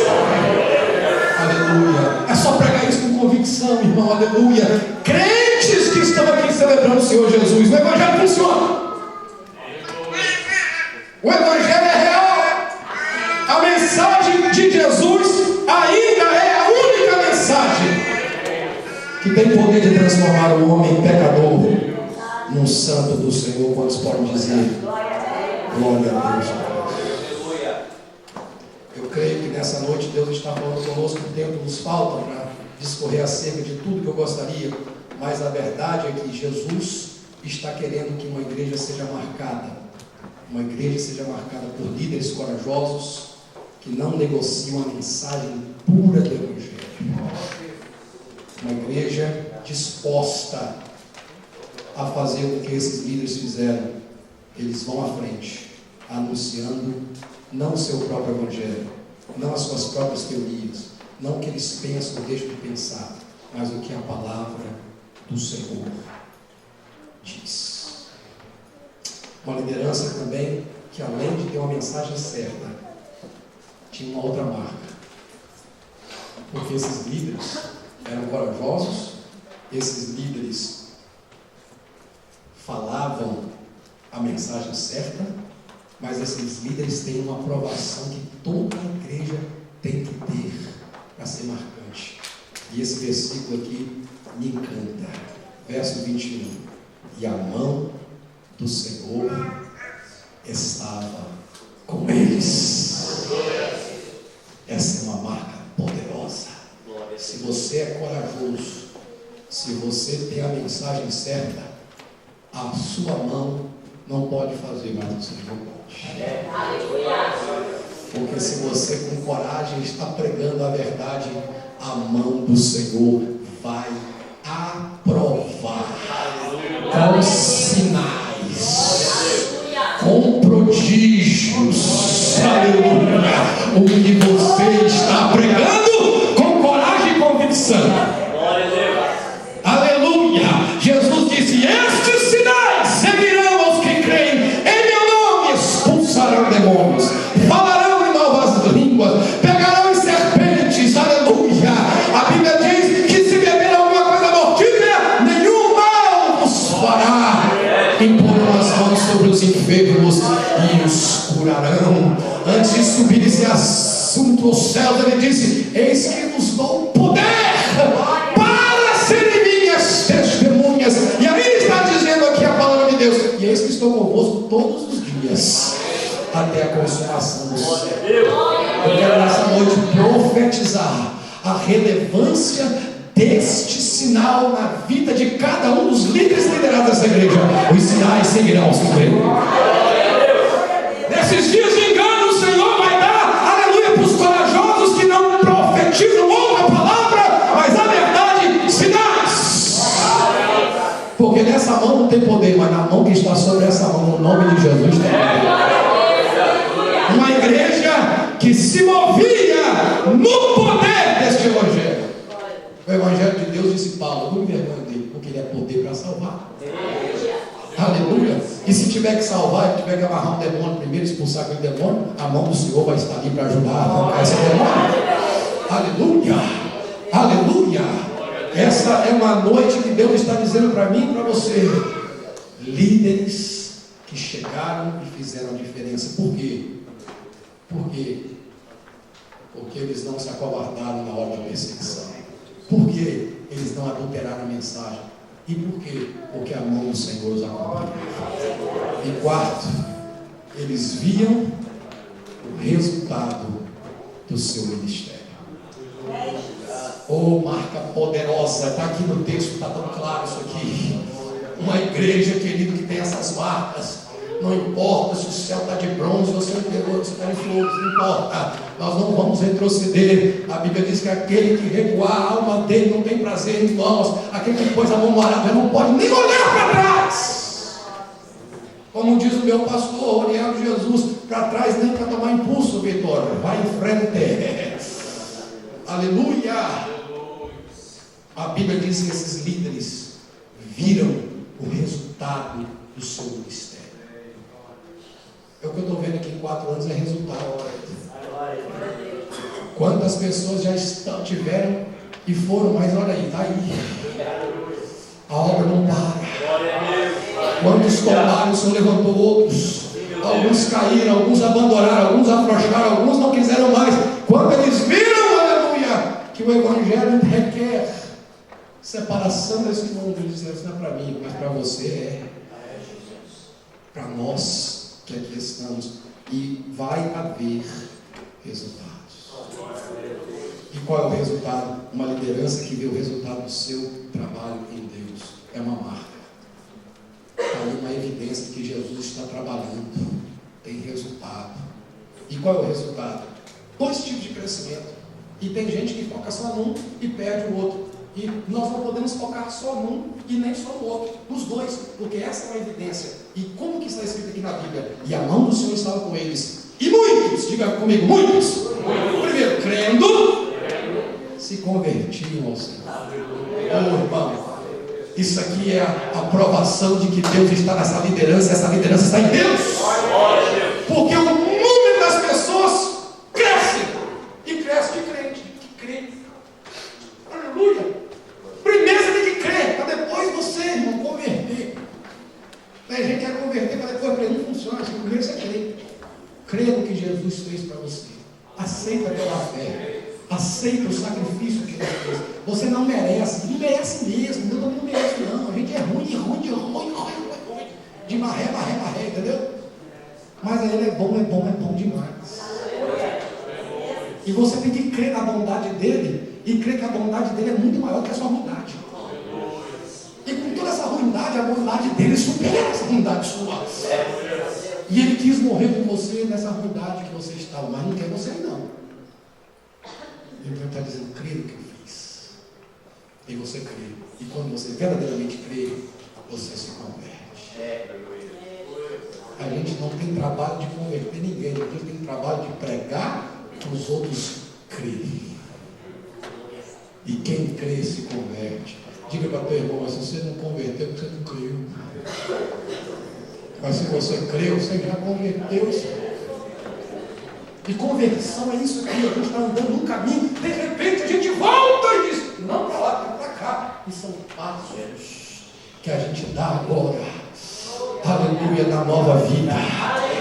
Aleluia. É só pregar isso com convicção, irmão. Aleluia. Crentes que estão aqui celebrando o Senhor Jesus, o evangelho funciona. O evangelho é real. A mensagem de Jesus ainda é a única mensagem que tem poder de transformar o homem pecador num santo do Senhor. Quantos podem dizer glória a Deus? Eu creio que nessa noite Deus está falando conosco. O tempo nos falta para discorrer acerca de tudo que eu gostaria, mas a verdade é que Jesus está querendo que uma igreja seja marcada por líderes corajosos que não negociam a mensagem pura do evangelho. Uma igreja disposta a fazer o que esses líderes fizeram. Eles vão à frente, anunciando não o seu próprio evangelho, não as suas próprias teorias, não o que eles pensam ou deixam de pensar, mas o que a palavra do Senhor diz. Uma liderança também que, além de ter uma mensagem certa, tinha uma outra marca, porque esses líderes eram corajosos, esses líderes falavam a mensagem certa, mas esses líderes têm uma aprovação que toda a igreja tem que ter para ser marcante. E esse versículo aqui me encanta. Verso 21. E a mão do Senhor estava com eles. Essa é uma marca poderosa. Se você é corajoso, se você tem a mensagem certa, a sua mão não pode fazer mais do que o Senhor pode. Porque se você com coragem está pregando a verdade, a mão do Senhor vai aprovar com sinais, com prodígios, aleluia, o que você está pregando com coragem e convicção. Aleluia. Jesus disse: estes sinais seguirão aos que creem, em meu nome expulsarão demônios, falarão em novas línguas, pegarão em serpentes, aleluia. A Imporão as mãos sobre os enfermos e os curarão. Antes de subir esse assunto aos céus, ele disse: eis que nos dou poder para serem minhas testemunhas. E aí ele está dizendo aqui a palavra de Deus: e eis que estou convosco todos os dias, até a consumação do século. Eu quero nessa noite profetizar a relevância deste sinal na vida de cada um dos líderes liderados dessa igreja. Os sinais seguirão sobre ele. Nesses dias de engano, o Senhor vai dar, aleluia, para os corajosos que não profetizam uma palavra, mas a verdade, sinais. Porque nessa mão não tem poder, mas na mão que está sobre essa mão, no nome de Jesus, tem poder. Uma igreja que se movia no poder deste evangelho. O evangelho de Deus, disse Paulo, não me vergonha dele, porque ele é poder para salvar. Aleluia. E se tiver que salvar, se tiver que amarrar um demônio primeiro, expulsar aquele demônio, a mão do Senhor vai estar ali para ajudar a arrancar esse demônio. Aleluia. Aleluia. Essa é uma noite que Deus está dizendo para mim e para você: líderes que chegaram e fizeram a diferença. Por quê? Por quê? Porque eles não se acovardaram na hora da perseguição. Por quê? Eles não adulteraram a mensagem. E por quê? Porque a mão do Senhor os acompanha. E quarto, eles viam o resultado do seu ministério. Oh, marca poderosa, está aqui no texto, está tão claro isso aqui. Uma igreja, querido, que tem essas marcas. Não importa se o céu está de bronze ou se o interior está de flores, não importa. Nós não vamos retroceder. A Bíblia diz que aquele que recuar, a alma dele não tem prazer em nós. Aquele que pôs a mão no arado não pode nem olhar para trás. Como diz o meu pastor, Oriel Jesus, para trás nem para tomar impulso, Vitória. Vai em frente. Aleluia. A Bíblia diz que esses líderes viram o resultado do seu ministério. É o que eu estou vendo aqui em 4 anos, é resultado. Quantas pessoas já tiveram e foram, mas olha aí, está aí. A obra não para. Quantos tombaram, o Senhor levantou outros. Alguns caíram, alguns abandonaram, alguns afrouxaram, alguns não quiseram mais. Quando eles viram, aleluia, que o evangelho requer separação desse mundo, eles disseram: isso não é para mim, mas para você é. Para nós que aqui estamos, e vai haver resultados. E qual é o resultado? Uma liderança que vê o resultado do seu trabalho em Deus. É uma marca. Está ali uma evidência que Jesus está trabalhando. Tem resultado. E qual é o resultado? 2 tipos de crescimento. E tem gente que foca só num e perde o outro. E nós não podemos focar só num e nem só no outro, nos dois, porque essa é uma evidência. E como que está escrito aqui na Bíblia? E a mão do Senhor estava com eles. E muitos, diga comigo, muitos. Primeiro, crendo, se convertiam ao Senhor. Oh, irmão, isso aqui é a aprovação de que Deus está nessa liderança. Essa liderança está em Deus. Porque o número das pessoas cresce. E cresce de crente, que crê. Aleluia. Primeiro você tem que crer, para depois você, irmão, converter. A gente quer converter, para depois crer. Não funciona assim. Primeiro você crê. Crê no que Jesus fez para você. Aceita pela fé. Aceita o sacrifício que ele fez. Você não merece. Não merece mesmo. Eu também não mereço, não. A gente é ruim. De marré, entendeu? Mas ele é bom demais. E você tem que crer na bondade dele. E crer que a bondade dele é muito maior que a sua ruindade. E com toda essa ruindade, a bondade dele supera essa ruindade sua. E ele quis morrer por você nessa ruindade que você estava, mas não quer você não. Então ele está dizendo: crê no que eu fiz. E você crê. E quando você verdadeiramente crê, você se converte. A gente não tem trabalho de converter ninguém. A gente tem trabalho de pregar para os outros crerem. E quem crê se converte. Diga para teu irmão: mas se você não converteu, você não creu. Mas se você creu, você já converteu. E conversão é isso aqui. A gente está andando num caminho, de repente a gente volta e diz: não para lá, para cá. E são passos que a gente dá agora. aleluia, na nova vida.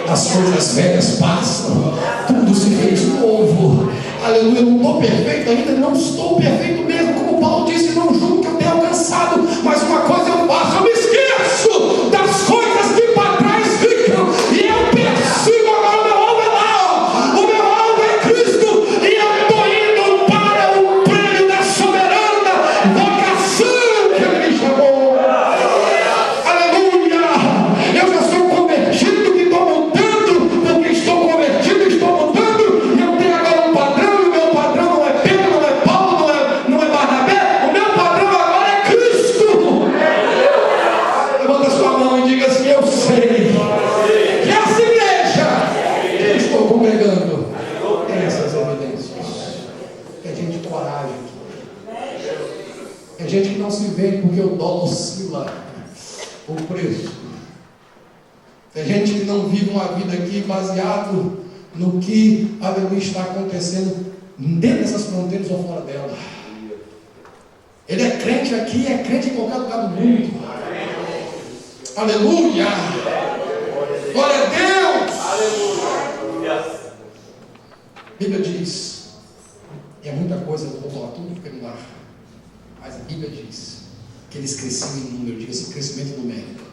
As coisas velhas passam, tudo se fez novo, aleluia. Eu não estou perfeito ainda, não estou perfeito mesmo, como Paulo disse, não julgo que eu tenha alcançado, mas uma coisa eu faço, eu me esqueço das coisas que para trás ficam, e eu persigo agora o meu alvo é lá, o meu alvo é Cristo, e eu estou indo para o prêmio da soberana vocação que Ele me chamou, aleluia. Eu já sou convertido, que estou mudando, porque estou convertido, estou mudando, e eu tenho agora um padrão, e o meu padrão não é Pedro, não é Paulo, não é Barnabé, o meu padrão agora é Cristo. Levanta sua mão e diga assim: eu sei que essa igreja que eu estou congregando tem essas evidências. É gente de coragem, é gente que não se vende porque o dólar oscila o preço. Tem gente que não vive uma vida aqui baseado no que, aleluia, está acontecendo dentro dessas fronteiras ou fora dela. Ele é crente aqui, é crente em qualquer lugar do mundo. Aleluia! Glória a Deus! A Bíblia diz, e é muita coisa, eu vou falar tudo porque não dá, mas a Bíblia diz que eles cresciam em número, diga assim, crescimento numérico.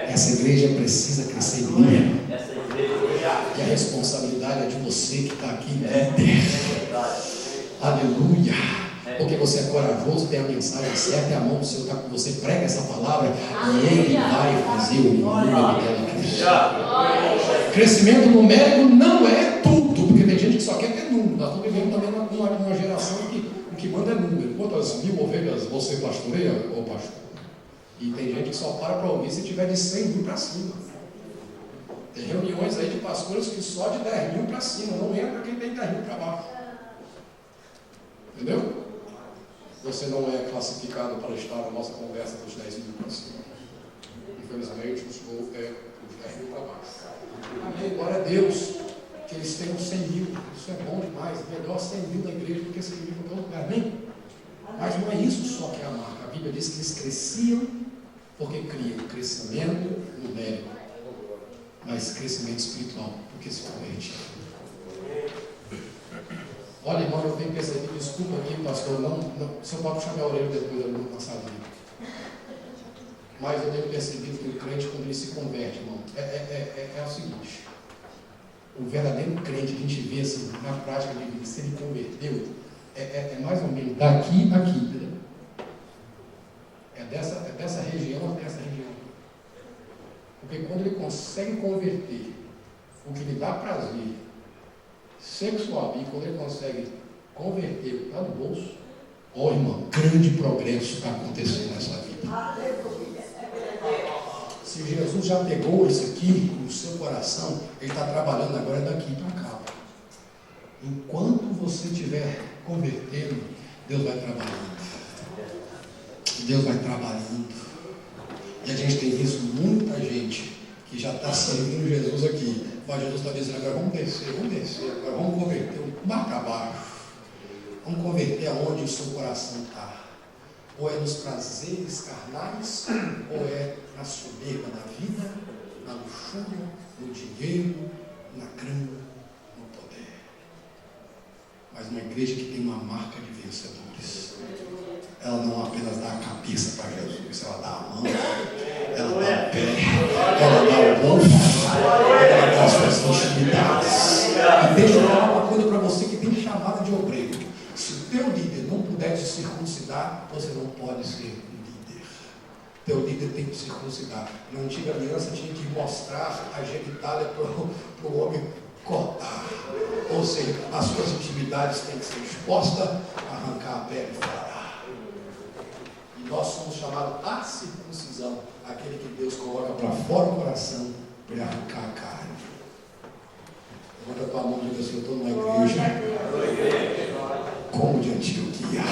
Essa igreja precisa crescer em número. E a responsabilidade é de você que está aqui, líder. Aleluia. Porque você é corajoso, tem a mensagem certa, é a mão do Senhor está com você, prega essa palavra e Ele vai fazer o número dela crescer. Crescimento numérico não é tudo, porque tem gente que só quer ter número. Nós estamos vivendo também numa geração que o que manda é número. Quantas mil ovelhas você pastoreia, ô pastor? E tem gente que só para ouvir se tiver de 100 mil para cima. Tem reuniões aí de pastores que só de 10 mil para cima, não entra quem tem 10 mil para baixo. Entendeu? Você não é classificado para estar na nossa conversa dos 10 mil para cima. Infelizmente, o senhor é dos 10 mil para baixo. Amém. Glória a Deus. Que eles tenham 100 mil. Isso é bom demais. Melhor 100 mil na igreja do que 100 mil em qualquer lugar. Amém? Mas não é isso só que é a marca. A Bíblia diz que eles cresciam porque criam crescimento numérico, mas crescimento espiritual porque se convertiam. Olha, irmão, eu tenho percebido, desculpa aqui, pastor, não, você pode puxar minha orelha depois da minha passadinha. Mas eu tenho percebido que o crente, quando ele se converte, irmão, é o seguinte: o verdadeiro crente, a gente vê assim, na prática de vida, se ele converteu, é mais ou menos daqui a aqui, entendeu? É dessa região a dessa região. Porque quando ele consegue converter o que lhe dá prazer sexual, e quando ele consegue converter o que está no bolso, ó irmão, grande progresso está acontecendo nessa vida. Se Jesus já pegou isso aqui no seu coração, Ele está trabalhando agora daqui para cá. Enquanto você estiver convertendo, Deus vai trabalhando. Deus vai trabalhando. E a gente tem visto muita gente que já está servindo Jesus aqui. Mas Jesus está dizendo: agora vamos descer, agora vamos converter um barco abaixo. Vamos converter aonde o seu coração está. Ou é nos prazeres carnais, ou é na soberba da vida, na luxúria, no dinheiro, na grana, no poder. Mas uma igreja que tem uma marca de vencedores, ela não apenas dá a cabeça para Jesus, ela dá a mão, ela dá o pé, ela dá o bolso, ela dá as suas intimidades. E deixa eu falar uma coisa para você que tem chamada de obreiro: se o teu líder não puder te circuncidar, você não pode ser líder. Teu líder tem que circuncidar. Na antiga aliança tinha que mostrar a genitália para o homem cortar. Ou seja, as suas intimidades têm que ser expostas, arrancar a pele fora. E nós somos chamados à circuncisão, aquele que Deus coloca para fora do coração para ele arrancar a carne. Levanta a tua mão e diga assim: eu estou numa igreja como de Antioquia.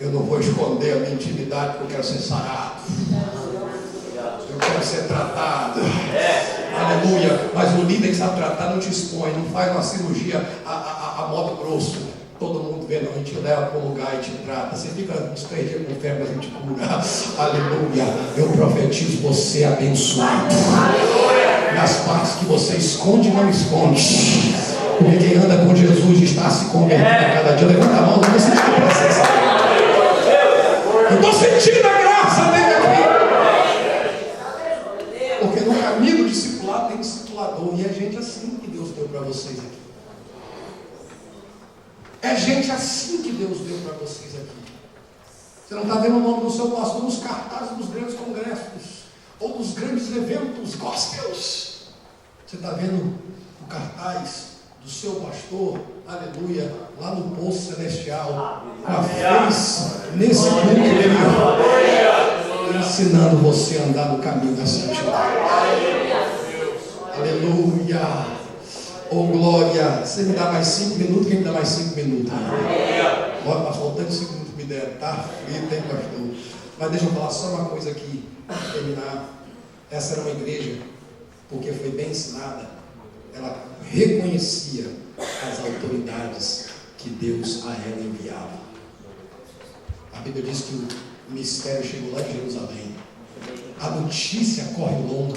Eu não vou esconder a minha intimidade porque eu quero ser sarado. Eu quero ser tratado. Aleluia. Mas o líder que sabe tratar não te expõe, não faz uma cirurgia a modo grosso. Todo mundo vê, não. A gente leva para um lugar e te trata. Você fica uns 3 dias com febre, mas a gente cura. Aleluia. Eu profetizo você abençoado. Nas partes que você esconde, não esconde. Porque quem anda com Jesus está se convertendo a cada dia. Levanta a mão, eu estou sentindo a presença dele. Eu estou sentindo a graça dele aqui. Porque no caminho do discipulado tem discipulador. E é gente assim que Deus deu para vocês aqui. É gente assim que Deus deu para vocês aqui. Você não está vendo o nome do seu pastor nos cartazes dos grandes congressos ou dos grandes eventos gospels. Você está vendo o cartaz do seu pastor, aleluia, lá no poço celestial, com a fez nesse mundo ensinando você a andar no caminho da santidade. Aleluia. Oh glória. Você me dá mais 5 minutos? Quem me dá mais 5 minutos? Bora, mas faltando 5 minutos me deram. Tá frito, hein, pastor? Mas deixa eu falar só uma coisa aqui, para terminar. Essa era uma igreja, porque foi bem ensinada. Ela reconhecia as autoridades que Deus a ela enviava. A Bíblia diz que o mistério chegou lá de Jerusalém. A notícia corre o longo.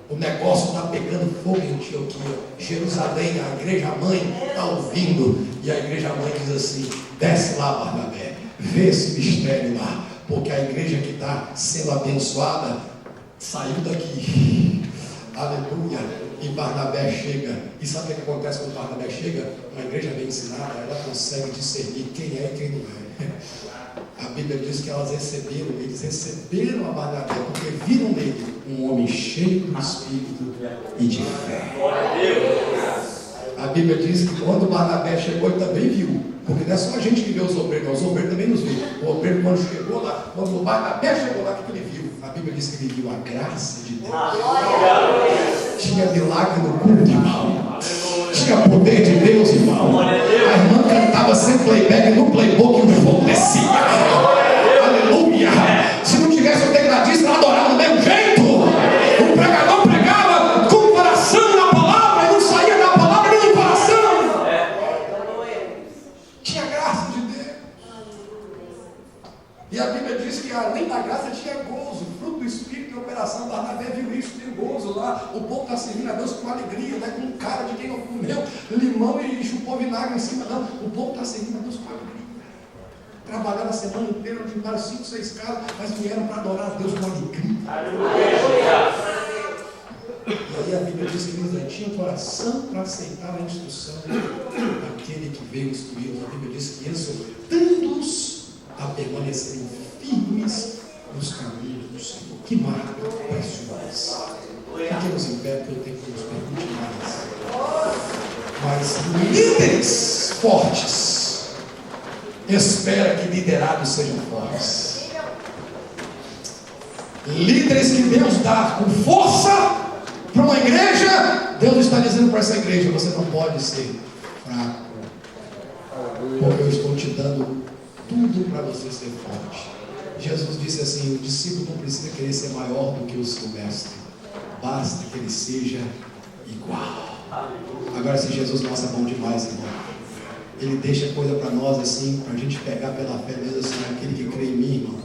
O negócio está pegando fogo em Antioquia. Jerusalém, a igreja mãe está ouvindo. E a igreja mãe diz assim: desce lá, Barnabé, vê esse mistério lá. Porque a igreja que está sendo abençoada saiu daqui. Aleluia. E Barnabé chega. E sabe o que acontece quando Barnabé chega? Uma igreja bem ensinada, ela consegue discernir quem é e quem não é. A Bíblia diz que eles receberam a Barnabé, porque viram nele um homem cheio do Espírito e de fé. A Bíblia diz que quando Barnabé chegou, ele também viu. Porque não é só a gente que vê os obreiros, os obreiros também nos viram. O obreiro, quando chegou lá, quando o Barnabé chegou lá, o que ele viu? A Bíblia diz que ele viu a graça de Deus. Tinha milagre no culto, irmão. Tinha poder de Deus, irmão. A irmã cantava sem playback no playbook e o fogo descia. Aleluia. Se não tivesse o tecladista, ela adorava do mesmo jeito. O pregador pregava com o coração na palavra e não saía da palavra nem do coração. Tinha graça de Deus. E a Bíblia diz que além da graça tinha gozo, fruto do Espírito em operação. Barnabé viu isso, tem gozo lá. O povo está servindo a Deus com alegria, não é com cara de quem não comeu limão e chupou vinagre em cima, não. O povo está servindo a Deus com alegria. Trabalharam a semana inteira, juntaram 5, 6 casas, mas vieram para adorar a Deus com alegria. E aí a Bíblia diz que eles tinham coração para aceitar a instrução daquele que veio instruí-los. A Bíblia diz que exortando-os a permanecerem firmes nos caminhos do Senhor. Que marca preciosa. Fiquemos em pé, porque eu tenho que nos perguntar mais. Mas líderes fortes espera que liderados sejam fortes. Líderes que Deus dá com força para uma igreja, Deus está dizendo para essa igreja: você não pode ser fraco, porque eu estou te dando tudo para você ser forte. Jesus disse assim: o discípulo não precisa querer ser maior do que o seu mestre, basta que ele seja igual. Agora, se Jesus nossa é bom demais, irmão, ele deixa coisa para nós assim, para a gente pegar pela fé mesmo assim: aquele que crê em mim, irmão,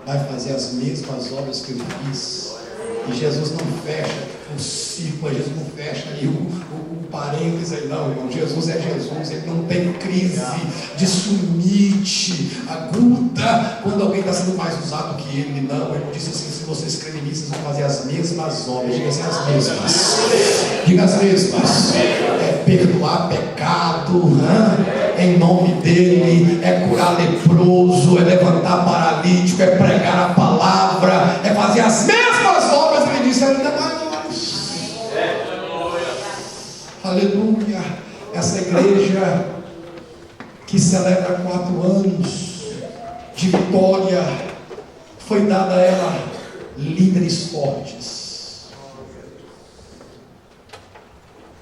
vai fazer as mesmas obras que eu fiz. E Jesus não fecha o círculo, Jesus não fecha ali o parênteses aí, não, irmão. Jesus é Jesus, ele não tem crise de sumite aguda quando alguém está sendo mais usado que ele, não. Ele disse assim: se vocês crerem nisso, vocês vão fazer as mesmas obras. Diga assim: as mesmas. Diga as mesmas. É perdoar pecado, em nome dele, é curar leproso, é levantar paralítico, é pregar a palavra, é fazer as mesmas obras. Ele disse: ainda mais. Aleluia. Essa igreja que celebra 4 anos de vitória, foi dada a ela líderes fortes.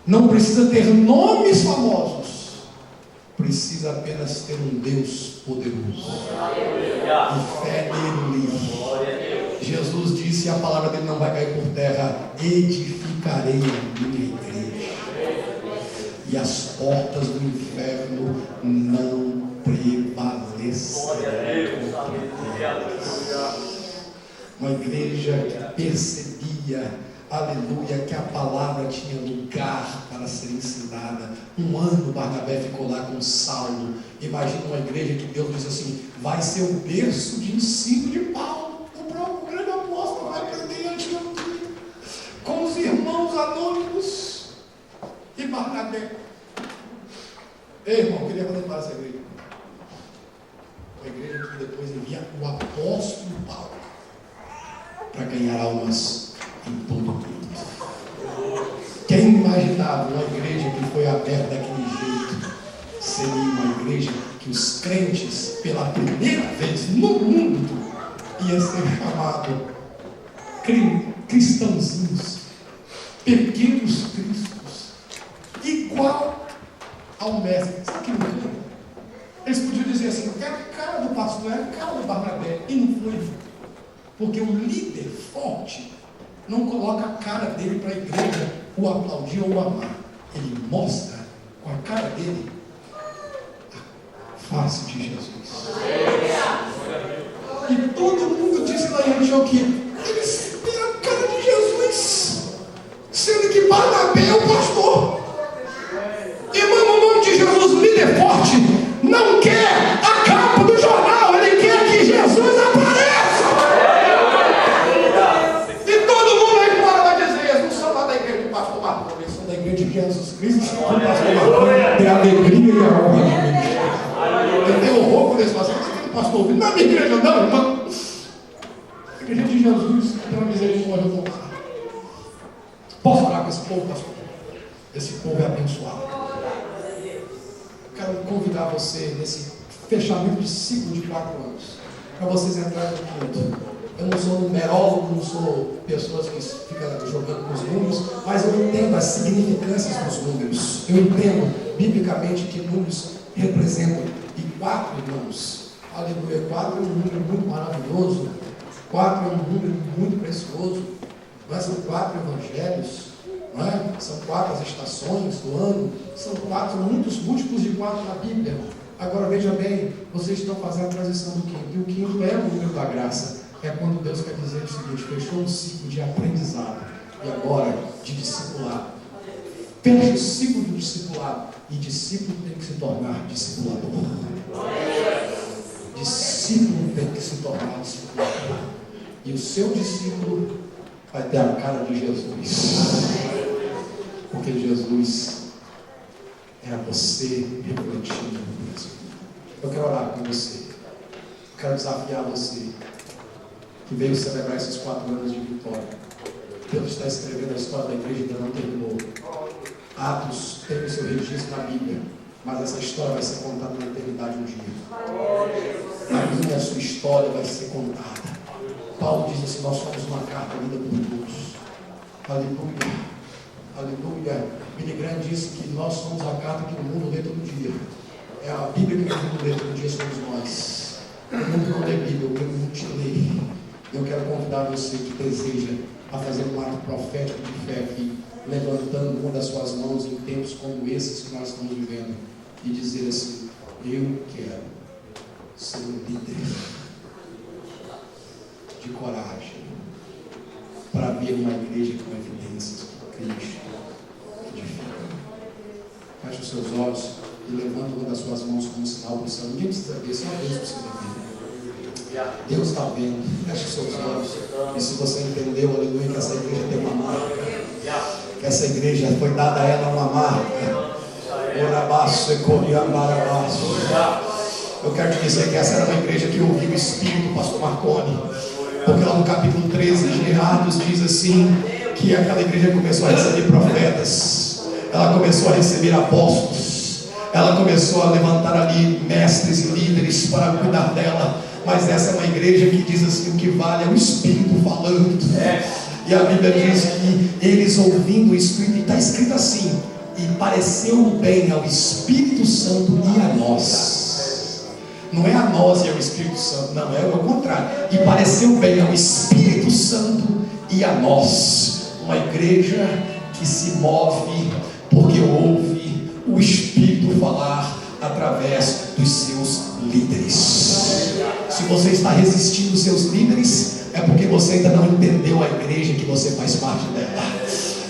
Não precisa ter nomes famosos, precisa apenas ter um Deus poderoso e fé nele. Jesus disse, a palavra dele não vai cair por terra: edificarei a minha igreja, e as portas do inferno não prevalecerá. Uma igreja que percebia, aleluia, que a palavra tinha lugar para ser ensinada. Um ano Barnabé ficou lá com Saulo. Imagina uma igreja que Deus diz assim: vai ser o berço de ensino de Paulo. O próprio grande apóstolo vai aprender em Antioquia com os irmãos anônimos e Barnabé. Ei, irmão, eu queria contemplar essa igreja. Uma igreja que depois envia o apóstolo Paulo para ganhar almas em todo o mundo. Quem imaginava uma igreja que foi aberta daquele jeito seria uma igreja que os crentes, pela primeira vez no mundo, ia ser chamado cristãozinhos, pequenos cristos, igual ao mestre. Sabe que não? Eles podiam dizer assim: é a cara do pastor, é a cara do Barnabé. E não foi. Porque um líder forte não coloca a cara dele para a igreja o aplaudir ou o amar. Ele mostra com a cara dele a face de Jesus. E todo mundo disse lá em Antioquia: eles têm a cara de Jesus, sendo que Barnabé é o pastor. Irmão, no nome de Jesus, líder forte não quer a capa do jornal, ele quer que Jesus apareça. E todo mundo aí fora vai dizer: eles não são lá da igreja do pastor Marconi, eles são da igreja de Jesus Cristo. O pastor Marconi tem a alegria e a honra de ministrar. Eu tenho horror quando eles falam: o pastor, não é minha igreja não, irmão. A igreja de Jesus tem uma misericórdia do mar. Posso falar com esse povo, pastor? Esse povo é abençoado. Quero convidar você nesse fechamento de ciclo de 4 anos, para vocês entrarem no quinto. Eu não sou numerólogo, não sou pessoas que ficam jogando com os números, mas eu entendo as significâncias dos números. Eu entendo biblicamente que números representam. E 4, irmãos, aleluia, 4 é um número muito maravilhoso. 4 é um número muito precioso. Mas são 4 evangelhos. Não é? São 4 as estações do ano, são 4 muitos múltiplos de 4 na Bíblia. Agora veja bem, vocês estão fazendo a transição do quinto, e o quinto é o número da graça. É quando Deus quer dizer o seguinte: fechou um ciclo de aprendizado e agora de discipulado. Fecha o ciclo do discipulado, e discípulo tem que se tornar discipulador. Discípulo tem que se tornar discipulador, e o seu discípulo vai ter a cara de Jesus. Porque Jesus era você refletindo mesmo. Eu quero orar com você. Eu quero desafiar você que veio celebrar esses 4 anos de vitória. Deus está escrevendo a história da igreja e ainda não terminou. Atos tem o seu registro na Bíblia, mas essa história vai ser contada na eternidade um dia. A minha, a sua história vai ser contada. Paulo diz assim: nós somos uma carta lida por todos. Aleluia. Aleluia. Billy Graham disse que nós somos a carta que o mundo lê todo dia. É a Bíblia que o mundo lê todo dia, somos nós. O mundo não lê Bíblia, o mundo te lê. Eu quero convidar você que deseja a fazer um ato profético de fé aqui, levantando uma das suas mãos em tempos como esses que nós estamos vivendo, e dizer assim: eu quero ser um líder de coragem para ver uma igreja com evidências de Cristo edifica. Feche os seus olhos e levanta uma das suas mãos como sinal do céu. Ninguém precisa ver, só Deus precisa ver. Deus está vendo. Feche os seus olhos. E se você entendeu, aleluia, que essa igreja tem uma marca, que essa igreja foi dada a ela uma marca. Orabaço e coriambarabaço. Eu quero te dizer que essa era uma igreja que ouviu o Espírito do pastor Marconi. Porque lá no capítulo 13 de Atos diz assim, que aquela igreja começou a receber profetas, ela começou a receber apóstolos, ela começou a levantar ali mestres e líderes para cuidar dela. Mas essa é uma igreja que diz assim: o que vale é o Espírito falando. E a Bíblia diz que eles ouvindo o Espírito, e está escrito assim: e pareceu bem ao Espírito Santo e a nós. Não é a nós e ao Espírito Santo, não, é o contrário. E pareceu bem ao Espírito Santo e a nós. Uma igreja que se move porque ouve o Espírito falar, através dos seus líderes. Se você está resistindo aos seus líderes, é porque você ainda não entendeu a igreja que você faz parte dela.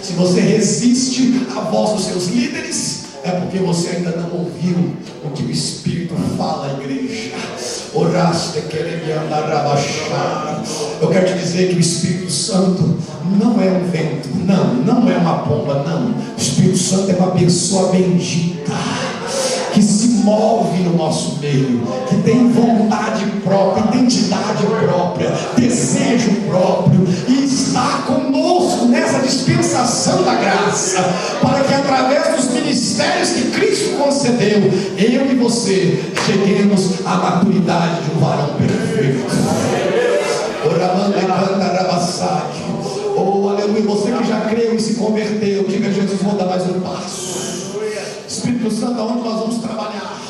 Se você resiste à voz dos seus líderes, é porque você ainda não ouviu o que o Espírito fala à igreja. Eu quero te dizer que o Espírito Santo não é um vento, não é uma pomba, não. O Espírito Santo é uma pessoa bendita, que se move no nosso meio, que tem vontade própria, identidade própria, desejo próprio, e está conosco nessa dispensação da graça, para que através dos ministérios que Cristo concedeu, eu e você cheguemos à maturidade de um varão perfeito. Oh, aleluia. Você que já creu e se converteu, diga: Jesus, vou dar mais um passo. Espírito Santo, aonde nós vamos trabalhar?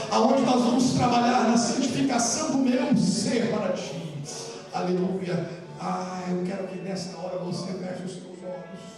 Aonde nós vamos trabalhar na santificação do meu ser para ti. Aleluia. Eu quero que nesta hora você feche os seus olhos.